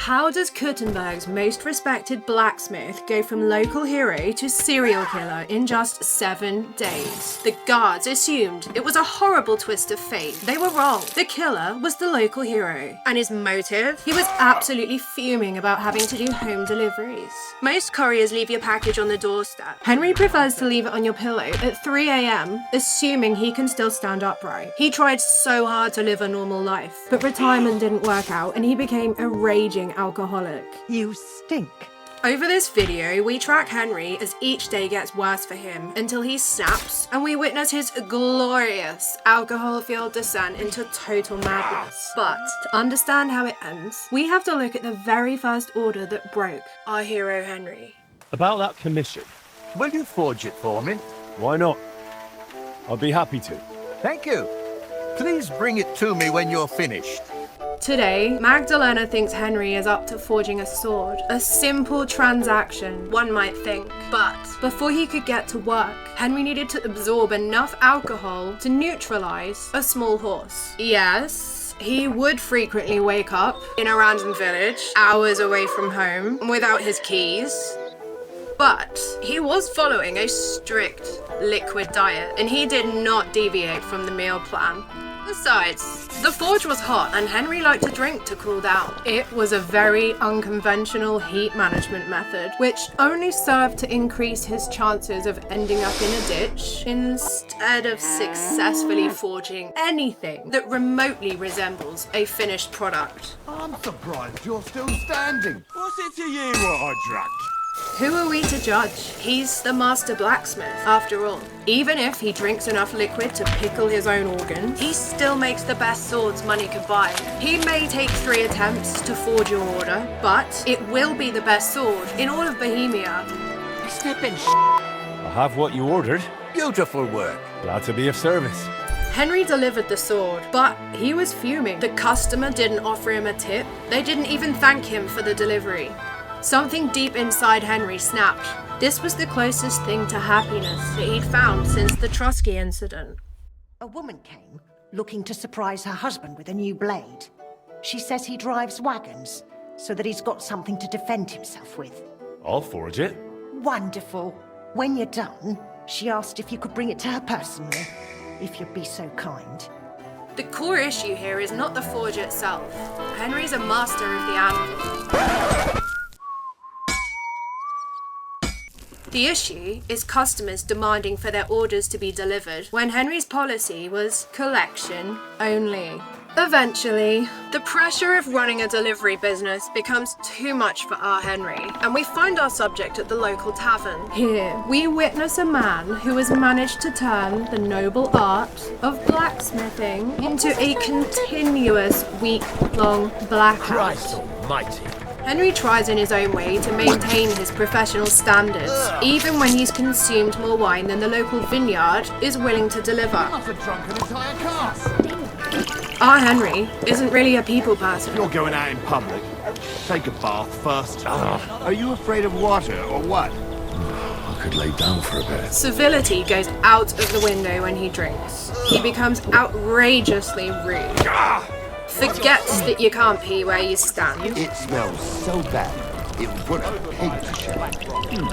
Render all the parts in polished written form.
How does Kutenberg's most respected blacksmith go from local hero to serial killer in just 7 days? The guards assumed it was a horrible twist of fate. They were wrong. The killer was the local hero. And his motive? He was absolutely fuming about having to do home deliveries. Most couriers leave your package on the doorstep. Henry prefers to leave it on your pillow at 3 a.m, assuming he can still stand upright. He tried so hard to live a normal life, but retirement didn't work out and he became a raging alcoholic. You stink. Over this video, we track Henry as each day gets worse for him until he snaps and we witness his glorious alcohol-fueled descent into total madness. But to understand how it ends, we have to look at the very first order that broke our hero Henry. About that commission. Will you forge it for me? Why not? I'll be happy to. Thank you. Please bring it to me when you're finished. Today, Magdalena thinks Henry is up to forging a sword. A simple transaction, one might think. But before he could get to work, Henry needed to absorb enough alcohol to neutralize a small horse. Yes, he would frequently wake up in a random village, hours away from home, without his keys. But he was following a strict liquid diet, and he did not deviate from the meal plan. Besides, the forge was hot and Henry liked to drink to cool down. It was a very unconventional heat management method, which only served to increase his chances of ending up in a ditch instead of successfully forging anything that remotely resembles a finished product. I'm surprised you're still standing. What's it to you what I drank? Who are we to judge? He's the master blacksmith, after all. Even if he drinks enough liquid to pickle his own organs, he still makes the best swords money could buy. He may take 3 attempts to forge your order, but it will be the best sword in all of Bohemia. I have what you ordered. Beautiful work. Glad to be of service. Henry delivered the sword, but he was fuming. The customer didn't offer him a tip. They didn't even thank him for the delivery. Something deep inside Henry snapped. This was the closest thing to happiness that he'd found since the Trotsky incident. A woman came, looking to surprise her husband with a new blade. She says he drives wagons, so that he's got something to defend himself with. I'll forge it. Wonderful. When you're done, she asked if you could bring it to her personally, if you'd be so kind. The core issue here is not the forge itself. Henry's a master of the anvil. The issue is customers demanding for their orders to be delivered when Henry's policy was collection only. Eventually, the pressure of running a delivery business becomes too much for our Henry, and we find our subject at the local tavern. Here, we witness a man who has managed to turn the noble art of blacksmithing into a continuous week-long blackout. Christ almighty. Henry tries in his own way to maintain his professional standards, even when he's consumed more wine than the local vineyard is willing to deliver. I've drunk an entire cask. Our Henry isn't really a people person. You're going out in public. Take a bath first. Are you afraid of water or what? I could lay down for a bit. Civility goes out of the window when he drinks. He becomes outrageously rude. Forgets that you can't pee where you stand. It smells so bad, it would put a pig to shame.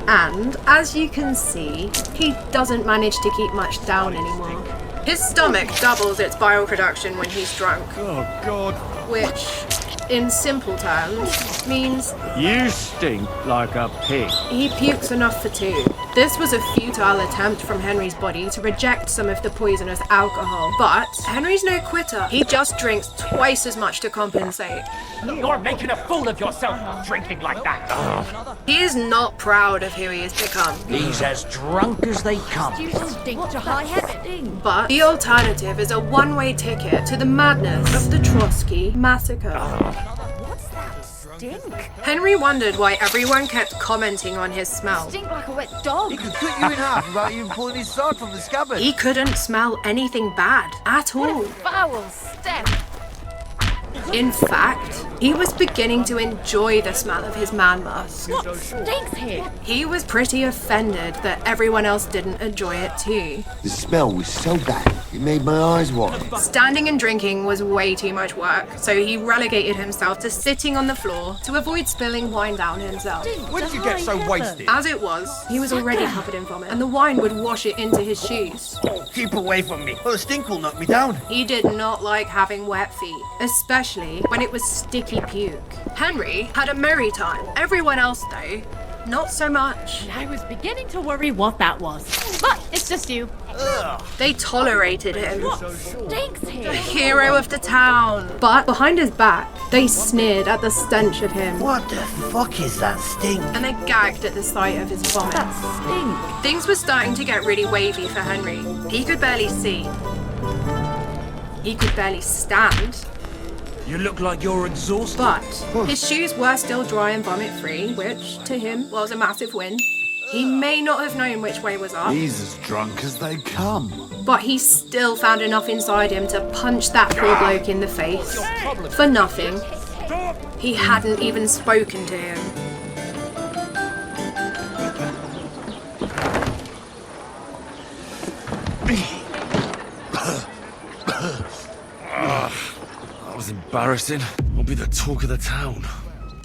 And, as you can see, he doesn't manage to keep much down anymore. His stomach doubles its bile production when he's drunk. Oh, God. Which, in simple terms, means You stink like a pig. he pukes enough for 2. This was a futile attempt from Henry's body to reject some of the poisonous alcohol. But Henry's no quitter. He just drinks twice as much to compensate. You're making a fool of yourself drinking like that. He is not proud of who he has become. He's as drunk as they come. But the alternative is a one-way ticket to the madness of the Trotsky massacre. Stink. Henry wondered why everyone kept commenting on his smell. Stink like a wet dog. He could cut you in half without even pulling his sword from the scabbard. He couldn't smell anything bad at all. Foul step. In fact, he was beginning to enjoy the smell of his man musk. What stinks here? He was pretty offended that everyone else didn't enjoy it too. The smell was so bad, it made my eyes water. Standing and drinking was way too much work, so he relegated himself to sitting on the floor to avoid spilling wine down himself. When did you get so wasted? As it was, he was already covered in vomit, and the wine would wash it into his shoes. Keep away from me, or the stink will knock me down. He did not like having wet feet, especially when it was sticky puke. Henry had a merry time. Everyone else, though, not so much. I was beginning to worry what that was. But it's just you. They tolerated him. What stinks here? The hero of the town. But behind his back, they sneered at the stench of him. What the fuck is that stink? And they gagged at the sight of his vomit. That stink. Things were starting to get really wavy for Henry. He could barely see. He could barely stand. You look like you're exhausted. But his shoes were still dry and vomit-free, which, to him, was a massive win. He may not have known which way was up, He's as drunk as they come. but he still found enough inside him to punch that poor bloke in the face. For nothing. He hadn't even spoken to him. That was embarrassing. I'll be the talk of the town.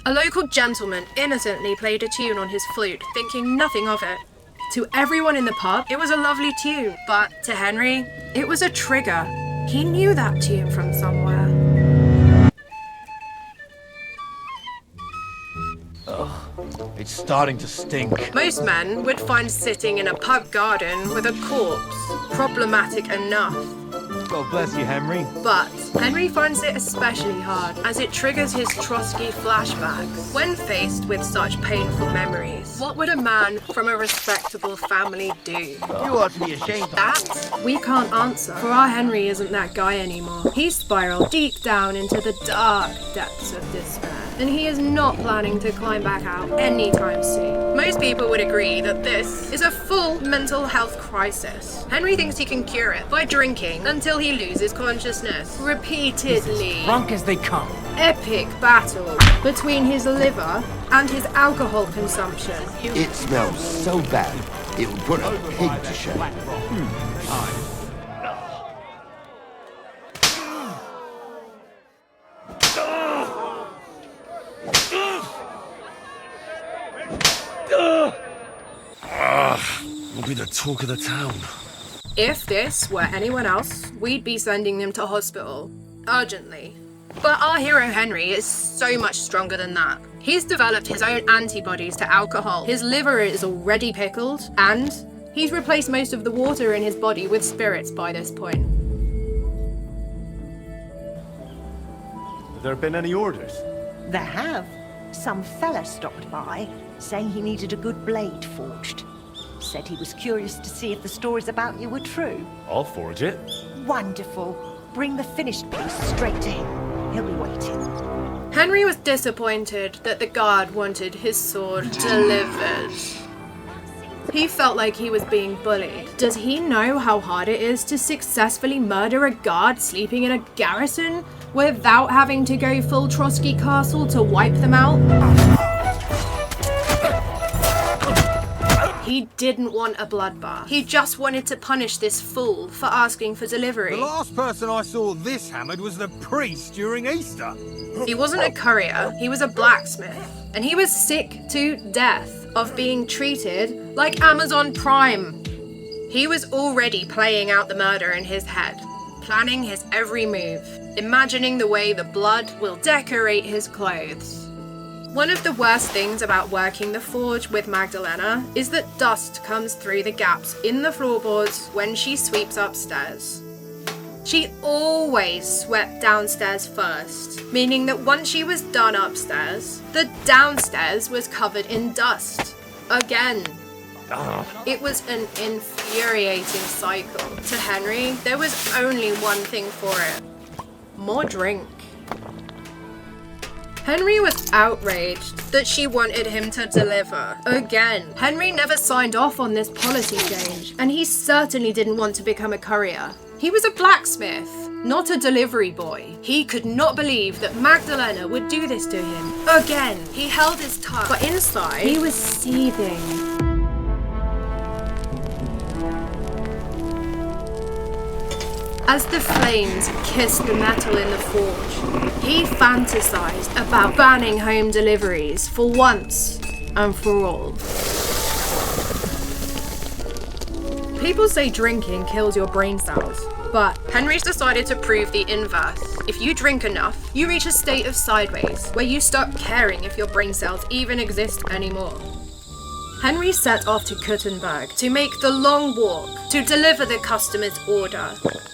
A local gentleman innocently played a tune on his flute, thinking nothing of it. To everyone in the pub, it was a lovely tune, but to Henry, it was a trigger. He knew that tune from somewhere. It's starting to stink. Most men would find sitting in a pub garden with a corpse problematic enough. God bless you, Henry. But Henry finds it especially hard as it triggers his Trotsky flashbacks. When faced with such painful memories, what would a man from a respectable family do? You ought to be ashamed. That we can't answer, for our Henry isn't that guy anymore. He's spiraled deep down into the dark depths of despair, and he is not planning to climb back out anytime soon. Most people would agree that this is a full mental health crisis. Henry thinks he can cure it by drinking until he loses consciousness. Repeatedly. Drunk as they come. Epic battle between his liver and his alcohol consumption. It smells so bad, it would put a pig to shame. We'll be the talk of the town. If this were anyone else, we'd be sending them to hospital. Urgently. But our hero Henry is so much stronger than that. He's developed his own antibodies to alcohol. His liver is already pickled, and he's replaced most of the water in his body with spirits by this point. Have there been any orders? There have. Some fella stopped by, saying he needed a good blade forged. Said he was curious to see if the stories about you were true. I'll forge it. Wonderful. Bring the finished piece straight to him. He'll be waiting. Henry was disappointed that the guard wanted his sword delivered. He felt like he was being bullied. Does he know how hard it is to successfully murder a guard sleeping in a garrison without having to go full Trotsky Castle to wipe them out? He didn't want a bloodbath. He just wanted to punish this fool for asking for delivery. The last person I saw this hammered was the priest during Easter. He wasn't a courier, he was a blacksmith. And he was sick to death of being treated like Amazon Prime. He was already playing out the murder in his head, planning his every move, imagining the way the blood will decorate his clothes. One of the worst things about working the forge with Magdalena is that dust comes through the gaps in the floorboards when she sweeps upstairs. She always swept downstairs first, meaning that once she was done upstairs, the downstairs was covered in dust. Again. It was an infuriating cycle. To Henry, there was only one thing for it. More drink. Henry was outraged that she wanted him to deliver. Again, Henry never signed off on this policy change, and he certainly didn't want to become a courier. He was a blacksmith. not a delivery boy. He could not believe that Magdalena would do this to him. Again, he held his tongue, but inside, he was seething. As the flames kissed the metal in the forge, he fantasized about banning home deliveries for once and for all. People say drinking kills your brain cells, but Henry's decided to prove the inverse. If you drink enough, you reach a state of sideways, where you stop caring if your brain cells even exist anymore. Henry set off to Kutenberg to make the long walk to deliver the customer's order.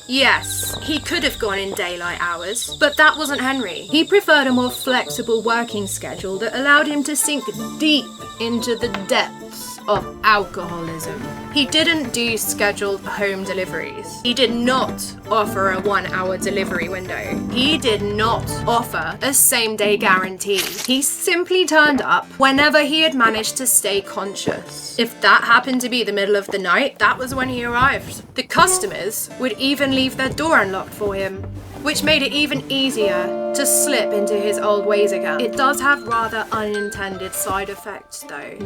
Yes, he could have gone in daylight hours, but that wasn't Henry. He preferred a more flexible working schedule that allowed him to sink deep into the depths of alcoholism. He didn't do scheduled home deliveries. He did not offer a 1-hour delivery window. He did not offer a same-day guarantee. He simply turned up whenever he had managed to stay conscious. If that happened to be the middle of the night, that was when he arrived. The customers would even leave their door unlocked for him, which made it even easier to slip into his old ways again. It does have rather unintended side effects though,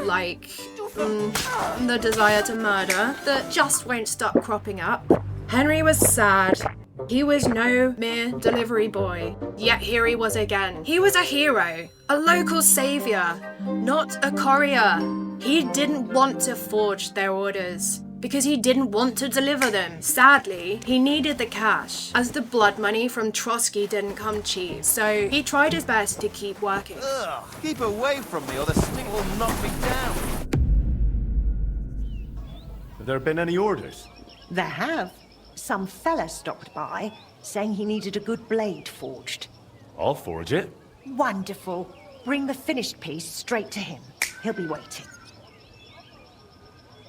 like the desire to murder that just won't stop cropping up. Henry was sad. He was no mere delivery boy, yet here he was again. He was a hero, a local savior, not a courier. He didn't want to forge their orders, because he didn't want to deliver them. Sadly, he needed the cash, as the blood money from Trotsky didn't come cheap, so he tried his best to keep working. Ugh, keep away from me or the stink will knock me down. Have there been any orders? There have. Some fella stopped by, saying he needed a good blade forged. I'll forge it. Wonderful. Bring the finished piece straight to him. He'll be waiting.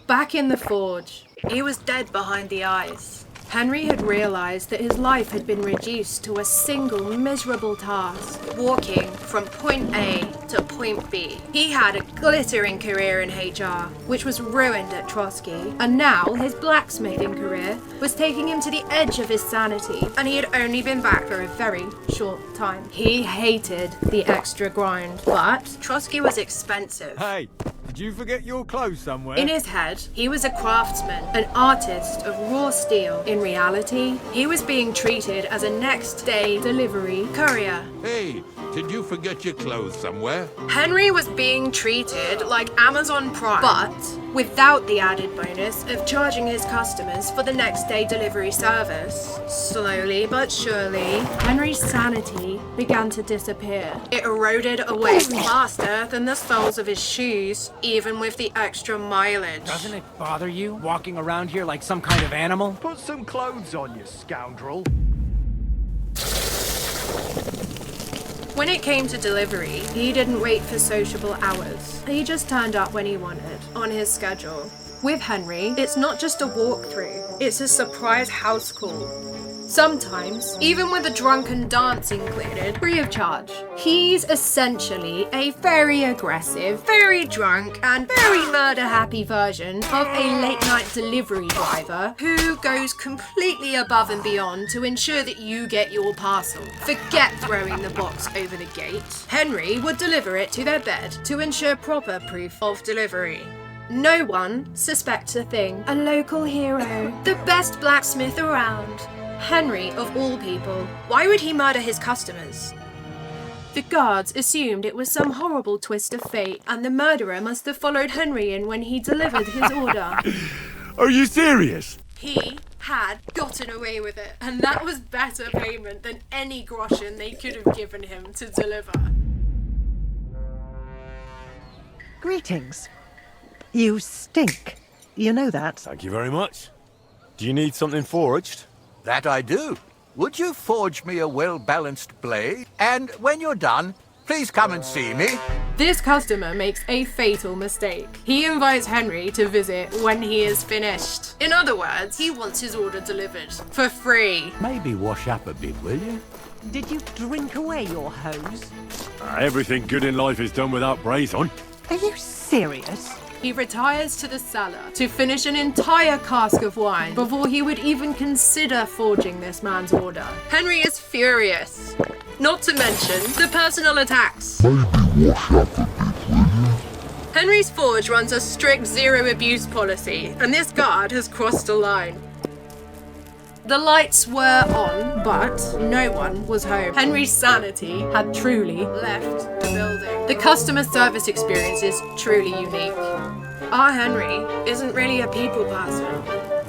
Back in the forge, he was dead behind the eyes. Henry had realized that his life had been reduced to a single miserable task, walking from point A to point B. He had a glittering career in HR, which was ruined at Trotsky, and now his blacksmithing career was taking him to the edge of his sanity, and he had only been back for a very short time. He hated the extra grind, but Trotsky was expensive. Hey, did you forget your clothes somewhere? In his head, he was a craftsman, an artist of raw steel. In reality, he was being treated as a next-day delivery courier. Hey, did you forget your clothes somewhere? Henry was being treated like Amazon Prime, but without the added bonus of charging his customers for the next-day delivery service. Slowly but surely, Henry's sanity began to disappear. It eroded away faster than the soles of his shoes, even with the extra mileage. Doesn't it bother you walking around here like some kind of animal? Put some clothes on, you scoundrel. When it came to delivery, he didn't wait for sociable hours. He just turned up when he wanted, on his schedule. With Henry, it's not just a walkthrough, it's a surprise house call. Sometimes, even with a drunken dance included, free of charge. He's essentially a very aggressive, very drunk, and very murder-happy version of a late-night delivery driver who goes completely above and beyond to ensure that you get your parcel. Forget throwing the box over the gate. Henry would deliver it to their bed to ensure proper proof of delivery. No one suspects a thing. A local hero. The best blacksmith around. Henry, of all people. Why would he murder his customers? The guards assumed it was some horrible twist of fate, and the murderer must have followed Henry in when he delivered his order. Are you serious? He had gotten away with it, and that was better payment than any groschen they could have given him to deliver. Greetings. You stink. You know that. Thank you very much. Do you need something forged? That I do. Would you forge me a well-balanced blade? And when you're done, please come and see me. This customer makes a fatal mistake. He invites Henry to visit when he is finished. In other words, he wants his order delivered for free. Maybe wash up a bit, will you? Did you drink away your hose? Everything good in life is done without brace on. Are you serious? he retires to the cellar to finish an entire cask of wine before he would even consider forging this man's order. Henry is furious. Not to mention the personal attacks. Henry's forge runs a strict zero abuse policy, and this guard has crossed a line. The lights were on, but no one was home. Henry's sanity had truly left the building. The customer service experience is truly unique. Our Henry isn't really a people person.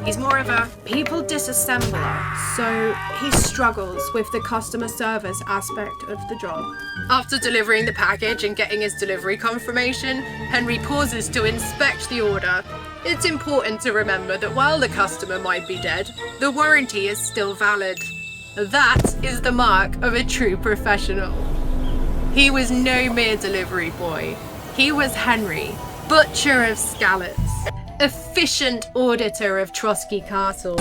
He's more of a people disassembler, so he struggles with the customer service aspect of the job. After delivering the package and getting his delivery confirmation, Henry pauses to inspect the order. It's important to remember that while the customer might be dead, the warranty is still valid. That is the mark of a true professional. He was no mere delivery boy. He was Henry, butcher of scallops, efficient auditor of Trotsky Castle,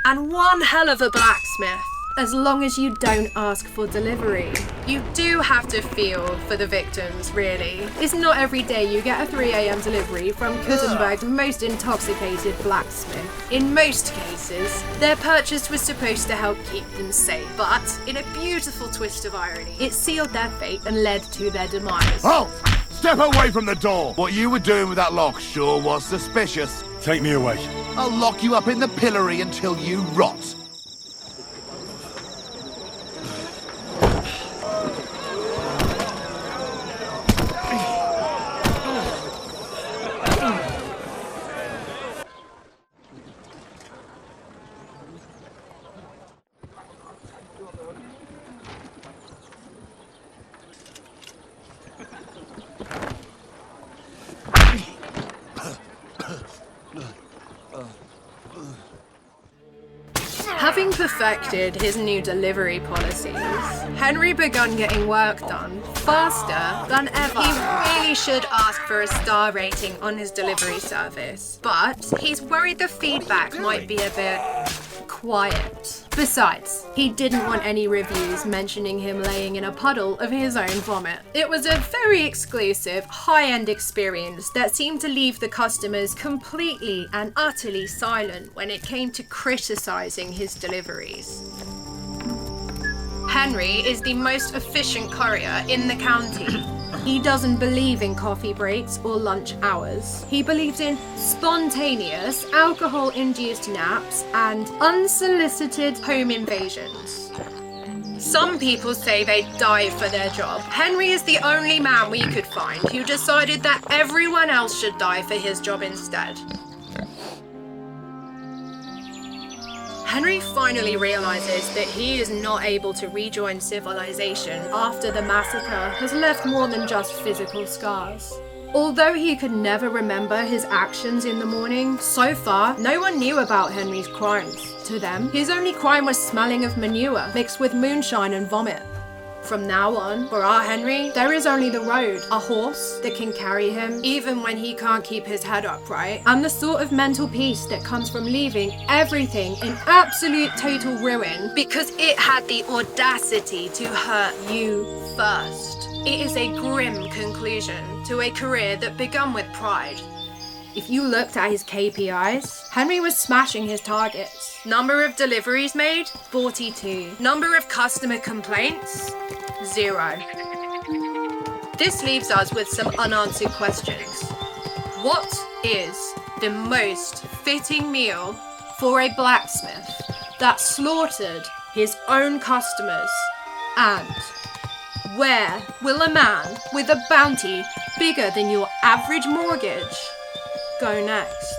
and one hell of a blacksmith. As long as you don't ask for delivery. You do have to feel for the victims, really. It's not every day you get a 3 a.m. delivery from Kutenberg's most intoxicated blacksmith. In most cases, their purchase was supposed to help keep them safe, but in a beautiful twist of irony, it sealed their fate and led to their demise. Oh! Step away from the door! What you were doing with that lock sure was suspicious. Take me away. I'll lock you up in the pillory until you rot. Having perfected his new delivery policies, Henry began getting work done faster than ever. He really should ask for a star rating on his delivery service, but he's worried the feedback might be a bit quiet. Besides, he didn't want any reviews mentioning him laying in a puddle of his own vomit. It was a very exclusive, high-end experience that seemed to leave the customers completely and utterly silent when it came to criticizing his deliveries. Henry is the most efficient courier in the county. He doesn't believe in coffee breaks or lunch hours. He believes in spontaneous, alcohol-induced naps and unsolicited home invasions. Some people say they die for their job. Henry is the only man we could find who decided that everyone else should die for his job instead. Henry finally realizes that he is not able to rejoin civilization after the massacre has left more than just physical scars. Although he could never remember his actions in the morning, so far, no one knew about Henry's crimes. To them, his only crime was smelling of manure mixed with moonshine and vomit. From now on, for our Henry, there is only the road, a horse that can carry him even when he can't keep his head upright, and the sort of mental peace that comes from leaving everything in absolute total ruin because it had the audacity to hurt you first. It is a grim conclusion to a career that began with pride. If you looked at his KPIs, Henry was smashing his targets. Number of deliveries made, 42. Number of customer complaints, 0. This leaves us with some unanswered questions. What is the most fitting meal for a blacksmith that slaughtered his own customers? And where will a man with a bounty bigger than your average mortgage go next?